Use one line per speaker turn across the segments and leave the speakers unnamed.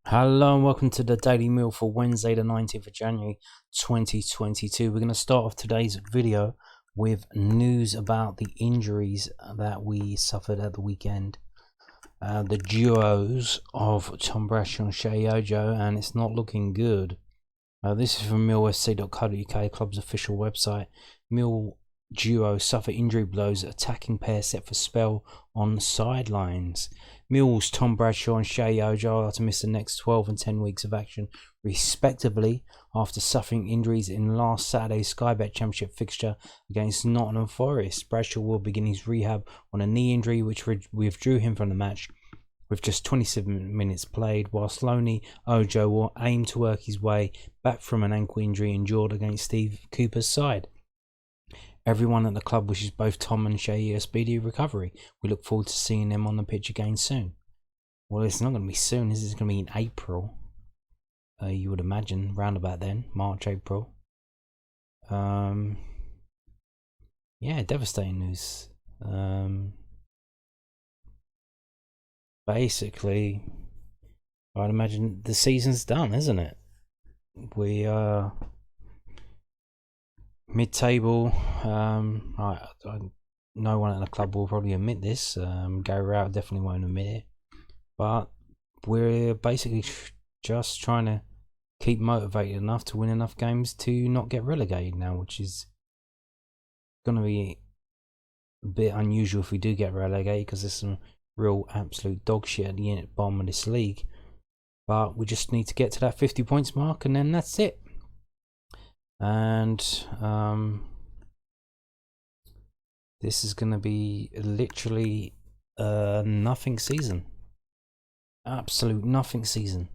Hello and welcome to the Daily Meal for Wednesday the 19th of January 2022. We're going to start off today's video with news about the injuries that we suffered at the weekend. The duos of Tom Bradshaw and Salford Ojo, and it's not looking good. This is from millfc.co.uk, club's official website. Mill duo suffer injury blows, attacking pair set for spell on sidelines. Mill's Tom Bradshaw and Salford Ojo are to miss the next 12 and 10 weeks of action, respectively, after suffering injuries in last Saturday's Sky Bet Championship fixture against Nottingham Forest. Bradshaw will begin his rehab on a knee injury, which withdrew him from the match with just 27 minutes played, whilst Loney Ojo will aim to work his way back from an ankle injury endured against Steve Cooper's side. Everyone at the club wishes both Tom and Shay a speedy recovery. We look forward to seeing them on the pitch again soon. Well, it's not going to be soon. This is going to be in April. You would imagine, round about then, March, April. Yeah, devastating news. Basically, I'd imagine the season's done, isn't it? We are mid-table. No one at the club will probably admit this. Gary Rowett definitely won't admit it. But we're basically just trying to keep motivated enough to win enough games to not get relegated now, which is going to be a bit unusual if we do get relegated, because there's some real absolute dog shit at the bottom of this league. But we just need to get to that 50 points mark, and then that's it. And this is going to be literally a nothing season. Absolute nothing season.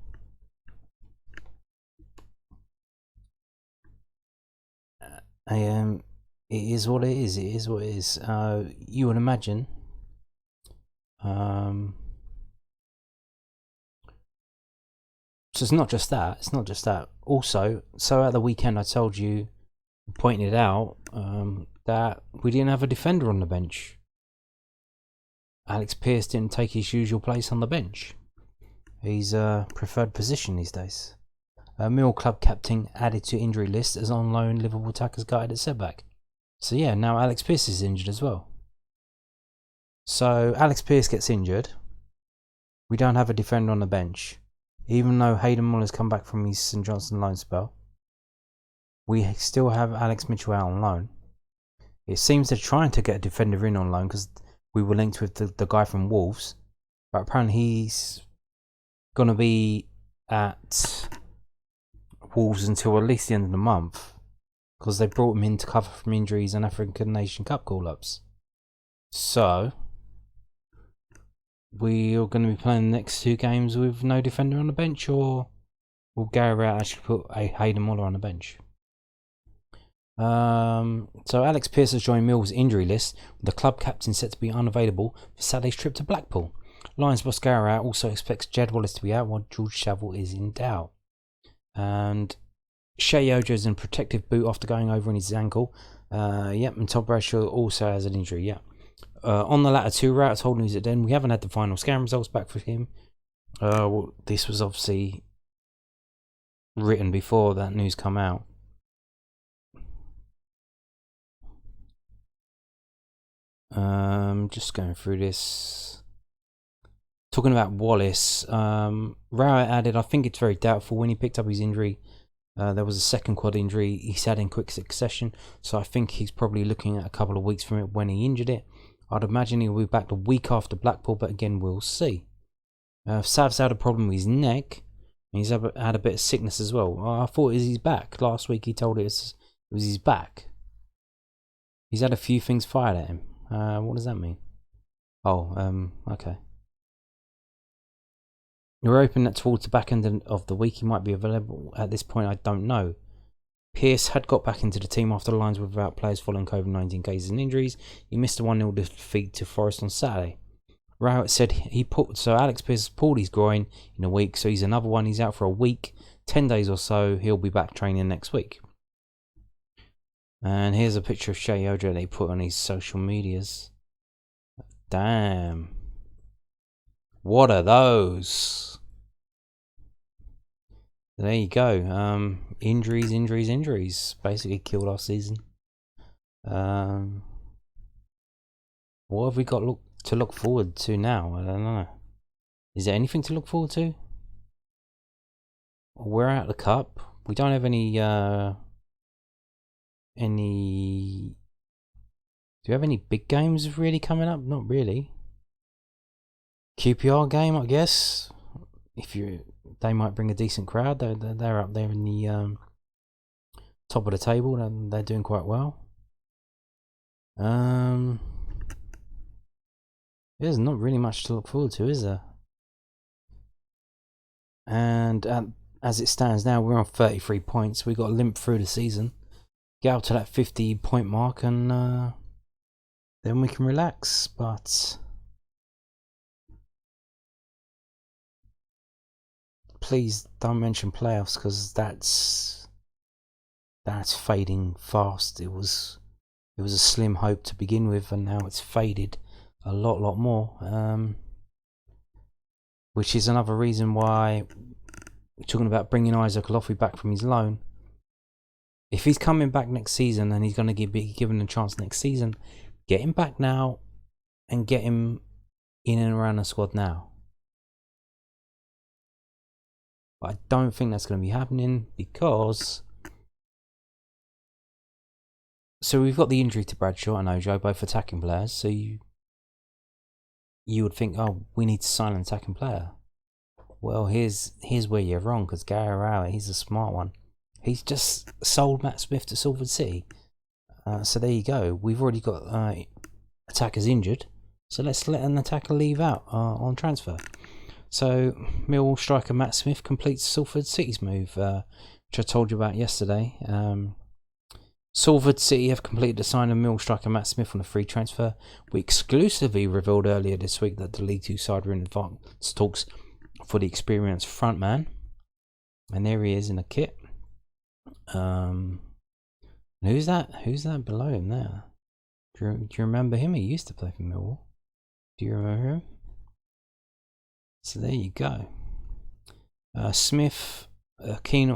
It is what it is. It is what it is. You would imagine. So it's not just that. It's not just that. Also, so at the weekend, I told you, pointed out that we didn't have a defender on the bench. Alex Pearce didn't take his usual place on the bench. His preferred position these days. Mill club captain added to injury list as on loan Liverpool attackers gutted at setback. So yeah, now Alex Pearce is injured as well. So Alex Pearce gets injured. We don't have a defender on the bench. Even though Hayden Muller's come back from his St Johnstone loan spell, we still have Alex Mitchell out on loan. It seems they're trying to get a defender in on loan because we were linked with the guy from Wolves. But apparently he's going to be at Wolves until at least the end of the month, because they brought him in to cover from injuries and African Nation Cup call-ups. So we are going to be playing the next two games with no defender on the bench, or will Gary Rowett actually put a Hayden Muller on the bench? So Alex Pearce has joined Mill's injury list, with the club captain set to be unavailable for Saturday's trip to Blackpool. Lions boss Gary Rowett also expects Jed Wallace to be out, while George Saville is in doubt. And Salford Ojo is in a protective boot after going over on his ankle. And Tom Bradshaw also has an injury. Yeah. On the latter two, Rowett told News at Den, we haven't had the final scan results back for him. Well, this was obviously written before that news come out. Just going through this. Talking about Wallace, Rowett added, I think it's very doubtful. When he picked up his injury, there was a second quad injury he's had in quick succession, so I think he's probably looking at a couple of weeks from it when he injured it. I'd imagine he'll be back the week after Blackpool, but again, we'll see. Sav's had a problem with his neck, and he's had a bit of sickness as well. I thought it was his back. Last week he told us it was his back. He's had a few things fired at him. What does that mean? Oh, okay. We're hoping that towards the back end of the week he might be available. At this point, I don't know. Pearce had got back into the team after the Lions were without players following COVID-19 cases and injuries. He missed a 1-0 defeat to Forest on Saturday. Rowett said Alex Pearce pulled his groin in a week, so he's another one. He's out for a week, 10 days or so. He'll be back training next week. And here's a picture of Salford Ojo that he put on his social medias. Damn. What are those? There you go. Injuries basically killed our season. What have we got to look forward to now? I don't know. Is there anything to look forward to? We're out of the cup. We don't have any. Do you have any big games really coming up? Not really. QPR game, I guess. They might bring a decent crowd. They're up there in the top of the table, and they're doing quite well. There's not really much to look forward to, is there? And as it stands now, we're on 33 points. We've got to limp through the season, get up to that 50-point mark, and then we can relax. But please don't mention playoffs, because that's fading fast. It was a slim hope to begin with, and now it's faded a lot more. Which is another reason why we're talking about bringing Isaac Alofi back from his loan. If he's coming back next season and he's going to be given a chance next season, get him back now and get him in and around the squad now. But I don't think that's going to be happening, because so we've got the injury to Bradshaw and Ojo, both attacking players. So you would think, oh, we need to sign an attacking player. Well, here's where you're wrong, because Gary Hurrah, he's a smart one. He's just sold Matt Smith to Salford City. So there you go. We've already got attackers injured, so let's let an attacker leave out on transfer. So Millwall striker Matt Smith completes Salford City's move, which I told you about yesterday. Salford City have completed the sign of Millwall striker Matt Smith on a free transfer. We exclusively revealed earlier this week that the League Two side were in advanced talks for the experienced frontman, and there he is in a kit. Who's that below him there? Do you remember him? He used to play for Millwall. Do you remember him? So there you go. Smith, keen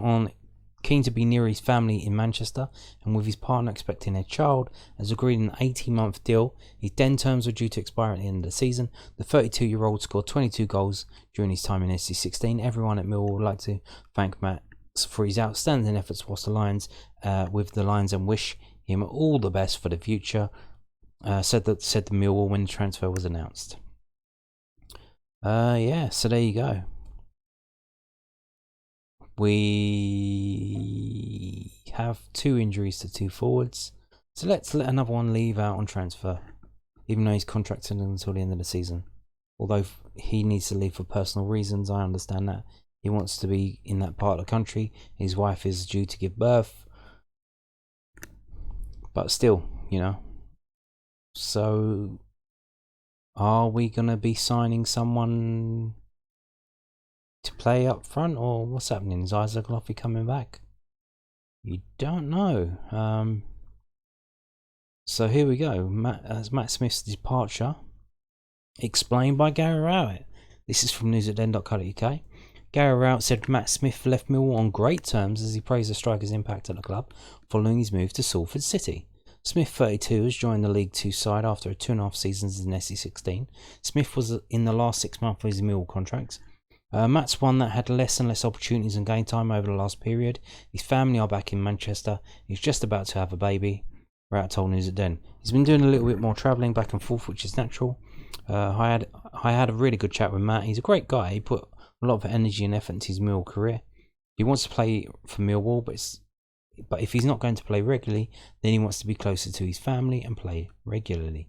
to be near his family in Manchester, and with his partner expecting a child, has agreed an 18-month deal. His den terms are due to expire at the end of the season. The 32-year-old scored 22 goals during his time in SC16. Everyone at Millwall would like to thank Matt for his outstanding efforts with the Lions and wish him all the best for the future. Said the Millwall when the transfer was announced. Yeah, so there you go. We have 2 injuries to 2 forwards, so let's let another one leave out on transfer, even though he's contracted until the end of the season. Although he needs to leave for personal reasons, I understand that. He wants to be in that part of the country. His wife is due to give birth, but still, you know. So are we going to be signing someone to play up front, or what's happening? Is Isaac Alofi coming back? You don't know. So here we go. Matt Smith's departure explained by Gary Rowett. This is from news@den.co.uk. Gary Rowett said Matt Smith left Millwall on great terms as he praised the striker's impact at the club following his move to Salford City. Smith, 32, has joined the League Two side after 2.5 seasons in SC16. Smith was in the last 6 months of his Millwall contract. Matt's one that had less and less opportunities and game time over the last period. His family are back in Manchester. He's just about to have a baby. Rowett told News@Den. He's been doing a little bit more travelling back and forth, which is natural. I had a really good chat with Matt. He's a great guy. He put a lot of energy and effort into his Millwall career. He wants to play for Millwall, but if he's not going to play regularly, then he wants to be closer to his family and play regularly.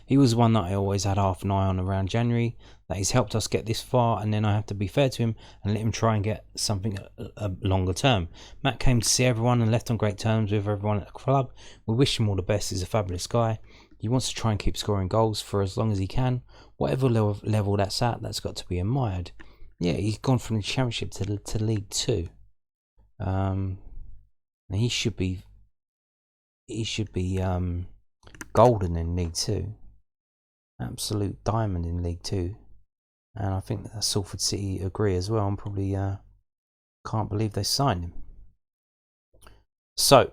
He was one that I always had half an eye on around January, that he's helped us get this far, and then I have to be fair to him and let him try and get something a longer term. Matt came to see everyone and left on great terms with everyone at the club. We wish him all the best. He's a fabulous guy. He wants to try and keep scoring goals for as long as he can. Whatever level that's at, that's got to be admired. Yeah, he's gone from the Championship to League Two. And he should be golden in League Two, absolute diamond in League Two, and I think that Salford City agree as well. I'm probably Can't believe they signed him. So,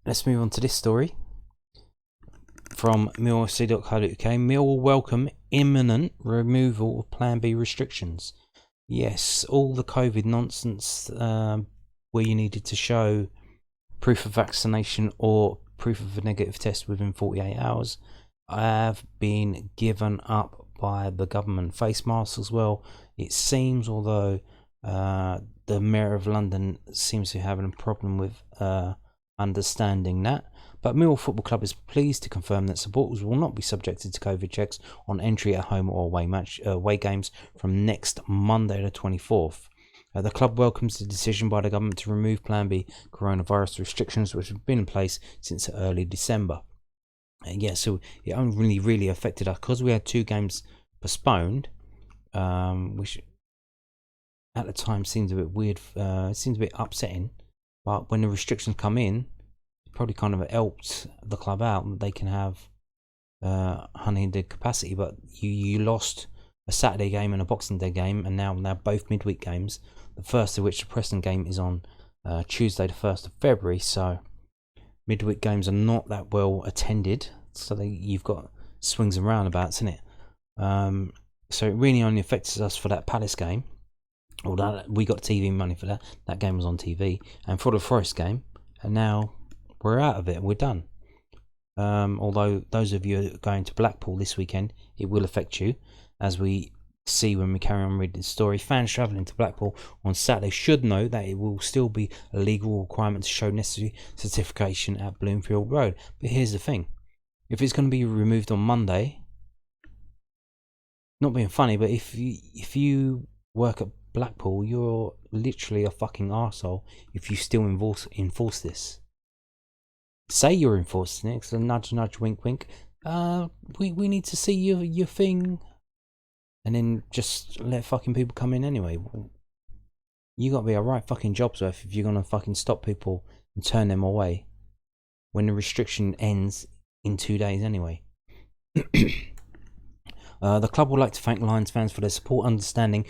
let's move on to this story from millfc.co.uk. Mill welcome imminent removal of Plan B restrictions. Yes, all the COVID nonsense where you needed to show proof of vaccination or proof of a negative test within 48 hours have been given up by the government. Face masks as well, it seems, although the Mayor of London seems to be having a problem with understanding that. But Millwall Football Club is pleased to confirm that supporters will not be subjected to COVID checks on entry at home or away games from next Monday the 24th. The club welcomes the decision by the government to remove Plan B coronavirus restrictions, which have been in place since early December. And yeah, so it only really affected us because we had 2 games postponed, which at the time seemed a bit weird. It seemed a bit upsetting, but when the restrictions come in, it probably kind of helped the club out, and they can have unhindered capacity. But you lost a Saturday game and a Boxing Day game, and now both midweek games. The first of which, the Preston game, is on Tuesday the 1st of February. So midweek games are not that well attended. So you've got swings and roundabouts, isn't it? So it really only affects us for that Palace game. Although we got TV money for that. That game was on TV. And for the Forest game. And now we're out of it. We're done. Although those of you who are going to Blackpool this weekend, it will affect you. As we see when we carry on reading the story, fans travelling to Blackpool on Saturday should know that it will still be a legal requirement to show necessary certification at Bloomfield Road. But here's the thing. If it's going to be removed on Monday, not being funny, but if you work at Blackpool, you're literally a fucking arsehole if you still enforce this. Say you're enforcing it, so nudge, nudge, wink, wink. We need to see your thing, and then just let fucking people come in anyway. You got to be a right fucking job's worth if you're gonna fucking stop people and turn them away when the restriction ends in 2 days anyway. The club would like to thank Lions fans for their support, understanding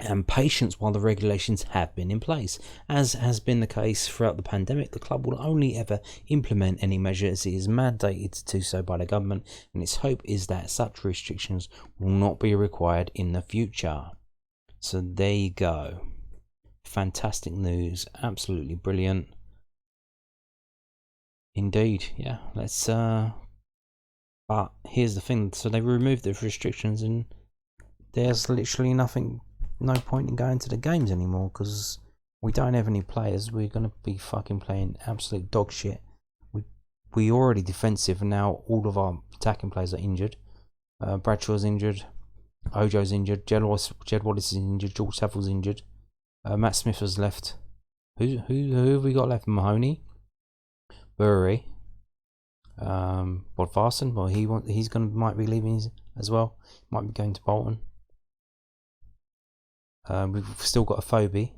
and patience while the regulations have been in place. As has been the case throughout the pandemic, the club will only ever implement any measures it is mandated to do so by the government, and its hope is that such restrictions will not be required in the future. So there you go. Fantastic news. Absolutely brilliant. Indeed, yeah. Let's but here's the thing, so they removed the restrictions and there's literally no point in going to the games anymore because we don't have any players. We're going to be fucking playing absolute dog shit. We already defensive, and now all of our attacking players are injured. Bradshaw's injured, Ojo's injured, Jed Wallace is injured, George Saville's injured, Matt Smith has left. Who have we got left? Mahoney, Bury, Bodvarsson. Well, might be leaving as well. Might be going to Bolton. We've still got a Phobie,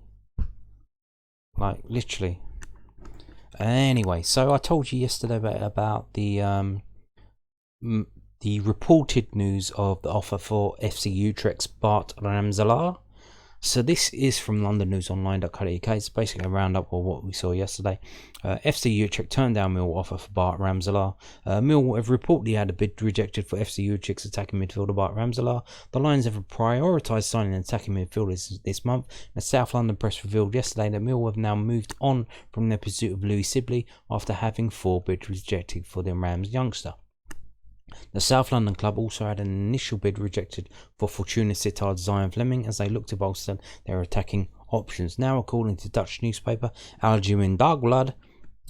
like literally. Anyway, so I told you yesterday about the reported news of the offer for FC Utrecht's Bart Ramselaar. So this is from londonnewsonline.co.uk. It's basically a roundup of what we saw yesterday. FC Utrecht turned down Millwall offer for Bart Ramselaar. Millwall have reportedly had a bid rejected for FC Utrecht's attacking midfielder Bart Ramselaar. The Lions have prioritised signing an attacking midfielder this month. The South London Press revealed yesterday that Millwall have now moved on from their pursuit of Louis Sibley after having 4 bids rejected for the Rams youngster. The South London club also had an initial bid rejected for Fortuna Sittard's Zion Fleming as they look to bolster their attacking options. Now, according to Dutch newspaper Algemeen Dagblad,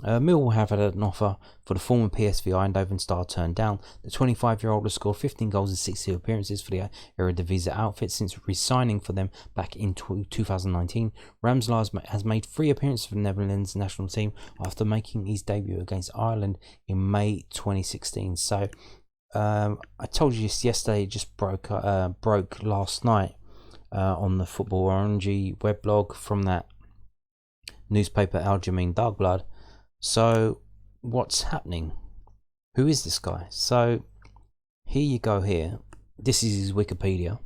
Millwall have had an offer for the former PSV Eindhoven star turned down. The 25-year-old has scored 15 goals in 60 appearances for the Eredivisie outfit since re-signing for them back in 2019. Ramselaar has made 3 appearances for the Netherlands national team after making his debut against Ireland in May 2016. So, I told you this yesterday. It just broke last night on the Football Orangey weblog from that newspaper Algemeen Dagblad. So what's happening? Who is this guy? So here you go. Here, this is his Wikipedia.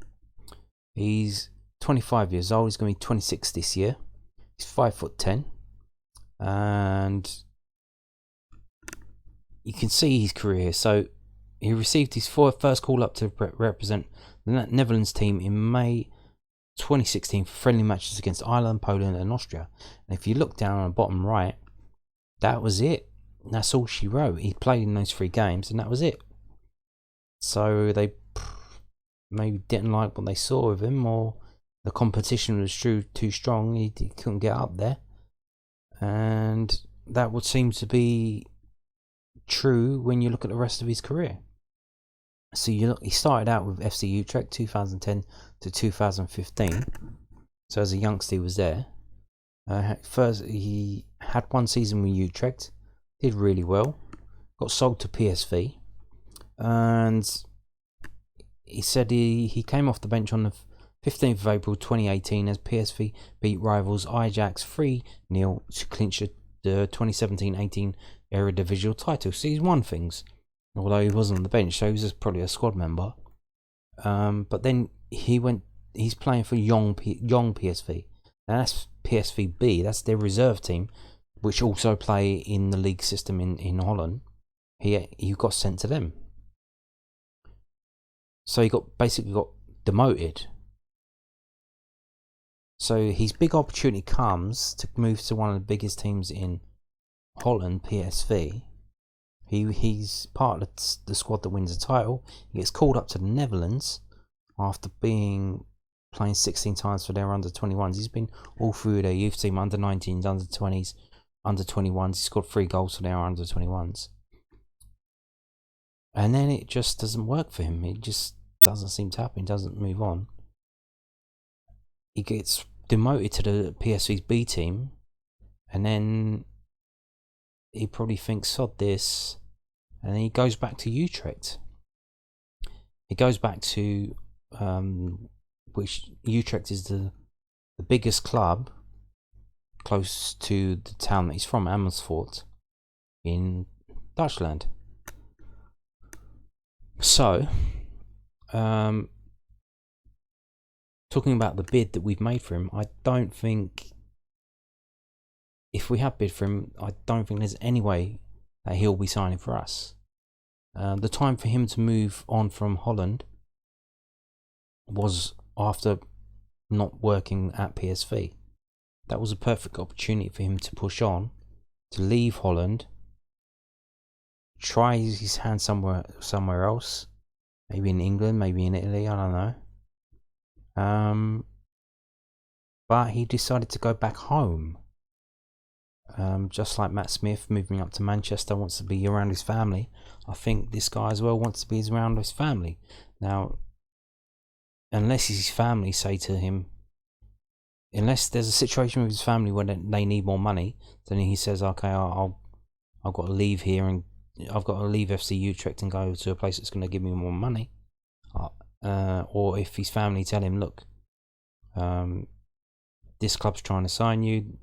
He's 25 years old. He's going to be 26 this year. He's 5'10", and you can see his career. So he received his first call up to represent the Netherlands team in May 2016 for friendly matches against Ireland, Poland and Austria. And if you look down on the bottom right, that was it. That's all she wrote. He played in those 3 games and that was it. So they maybe didn't like what they saw of him, or the competition was too strong. He couldn't get up there. And that would seem to be true when you look at the rest of his career. So he started out with FC Utrecht 2010 to 2015. So as a youngster, he was there. First, he had 1 season with Utrecht, did really well, got sold to PSV, and he said he came off the bench on the 15th of April 2018 as PSV beat rivals Ajax 3-0 to clinch the 2017-18 Eredivisie title. So he's won things, although he wasn't on the bench, so he was just probably a squad member. But then he's playing for young PSV. Now that's PSV B, that's their reserve team, which also play in the league system in Holland. He got sent to them. So he basically got demoted. So his big opportunity comes to move to one of the biggest teams in Holland, PSV. He's part of the squad that wins the title. He gets called up to the Netherlands after playing 16 times for their under-21s. He's been all through their youth team, under-19s, under-20s, under-21s. He scored 3 goals for their under-21s. And then it just doesn't work for him. It just doesn't seem to happen. He doesn't move on. He gets demoted to the PSV's B team, and then he probably thinks, sod this, and then he goes back to Utrecht. He goes back to which Utrecht is the biggest club close to the town that he's from, Amersfoort, in Dutchland. So, talking about the bid that we've made for him, I don't think, if we have bid for him, I don't think there's any way that he'll be signing for us. The time for him to move on from Holland was after not working at PSV. That was a perfect opportunity for him to push on, to leave Holland, try his hand somewhere else, maybe in England, maybe in Italy, I don't know. But he decided to go back home. Just like Matt Smith moving up to Manchester, wants to be around his family. I think this guy as well wants to be around his family. Now, unless his family say to him, unless there's a situation with his family where they need more money, then he says, okay, I've got to leave here, and I've got to leave FC Utrecht and go to a place that's going to give me more money. Or if his family tell him, look, this club's trying to sign you,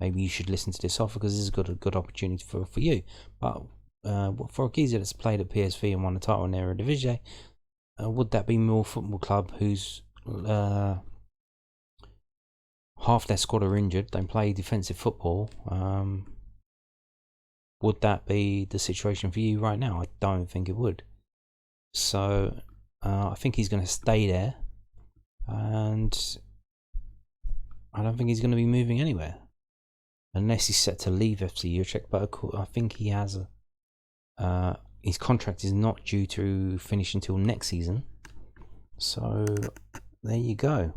maybe you should listen to this offer because this is a good opportunity for you. But for a geezer that's played at PSV and won a title in the Eredivisie, would that be Millwall Football Club, who's half their squad are injured, don't play defensive football? Would that be the situation for you right now? I don't think it would. So I think he's going to stay there, and I don't think he's going to be moving anywhere unless he's set to leave FC Utrecht. But I think he has his contract is not due to finish until next season. So there you go.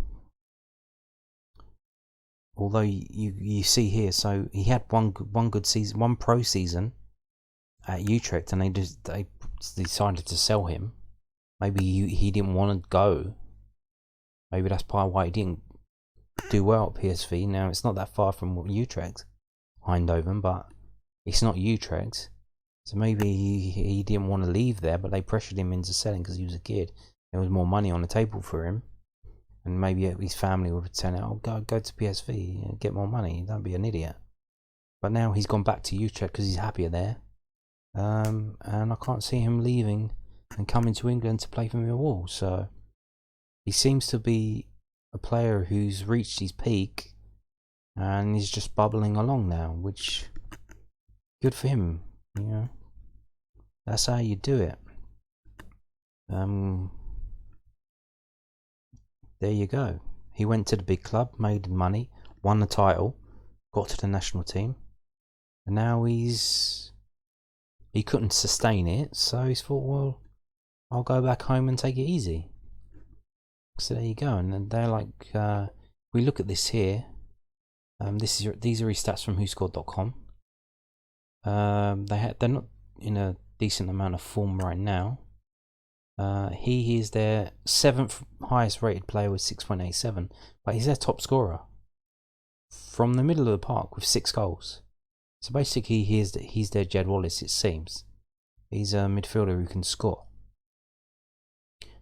Although you see here, so he had one good season, one pro season at Utrecht, and they decided to sell him. Maybe he didn't want to go. Maybe that's part of why he didn't do well at PSV. Now, it's not that far from Utrecht, Eindhoven, but it's not Utrecht. So maybe he didn't want to leave there, but they pressured him into selling because he was a kid. There was more money on the table for him. And maybe his family would tell him, oh, go to PSV and get more money. Don't be an idiot. But now he's gone back to Utrecht because he's happier there. And I can't see him leaving and coming to England to play for Millwall. So he seems to be a player who's reached his peak and he's just bubbling along now, which good for him. You know, that's how you do it. There you go. He went to the big club, made money, won the title, got to the national team, and now he couldn't sustain it, so he's thought, well, I'll go back home and take it easy. So there you go. And they're like, we look at this here. These are his stats from WhoScored.com. They're not in a decent amount of form right now. He is their 7th highest rated player with 6.87, but he's their top scorer from the middle of the park with 6 goals. So basically, he's their Jed Wallace, it seems. He's a midfielder who can score.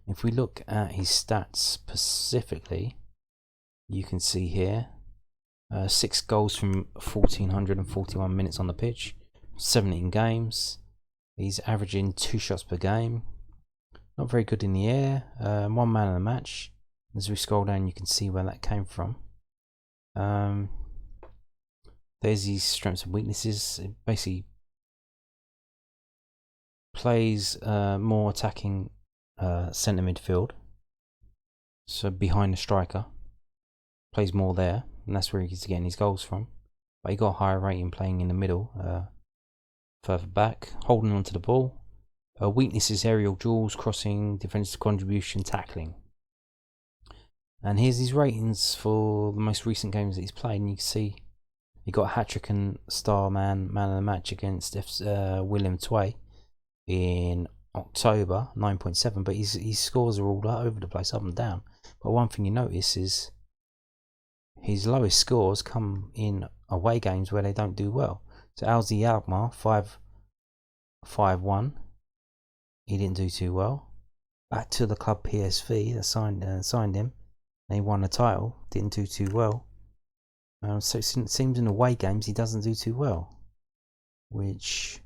If we look at his stats specifically, you can see here 6 goals from 1,441 minutes on the pitch, 17 games. He's averaging 2 shots per game. Not very good in the air. 1 man of the match. As we scroll down, you can see where that came from. There's his strengths and weaknesses. It basically plays more attacking centre midfield, so behind the striker. Plays more there, and that's where he's getting his goals from. But he got a higher rating playing in the middle, further back, holding onto the ball. Weaknesses: aerial duels, crossing, defensive contribution, tackling. And here's his ratings for the most recent games that he's played, and you can see he got a hat-trick and star man of the match against William Tway in October, 9.7, but his scores are all over the place, up and down. But one thing you notice is his lowest scores come in away games where they don't do well. So Alzi Alkmaar 5-1, he didn't do too well. Back to the club PSV that signed him, and he won the title, didn't do too well. So it seems in away games he doesn't do too well, which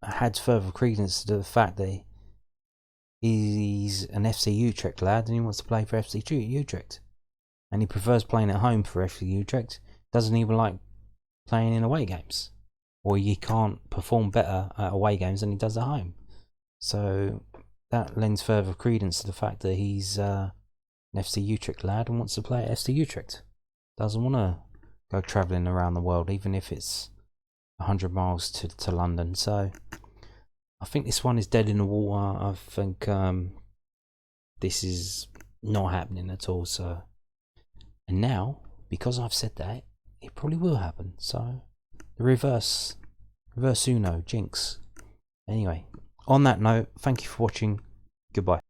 adds further credence to the fact that he's an FC Utrecht lad and he wants to play for FC Utrecht, and he prefers playing at home for FC Utrecht. Doesn't even like playing in away games, or he can't perform better at away games than he does at home. So that lends further credence to the fact that he's an FC Utrecht lad and wants to play at FC Utrecht. Doesn't want to go travelling around the world, even if it's 100 miles to London. So I think this one is dead in the water. I think this is not happening at all. So, and now, because I've said that, it probably will happen. So the reverse Uno jinx. Anyway, on that note, thank you for watching. Goodbye.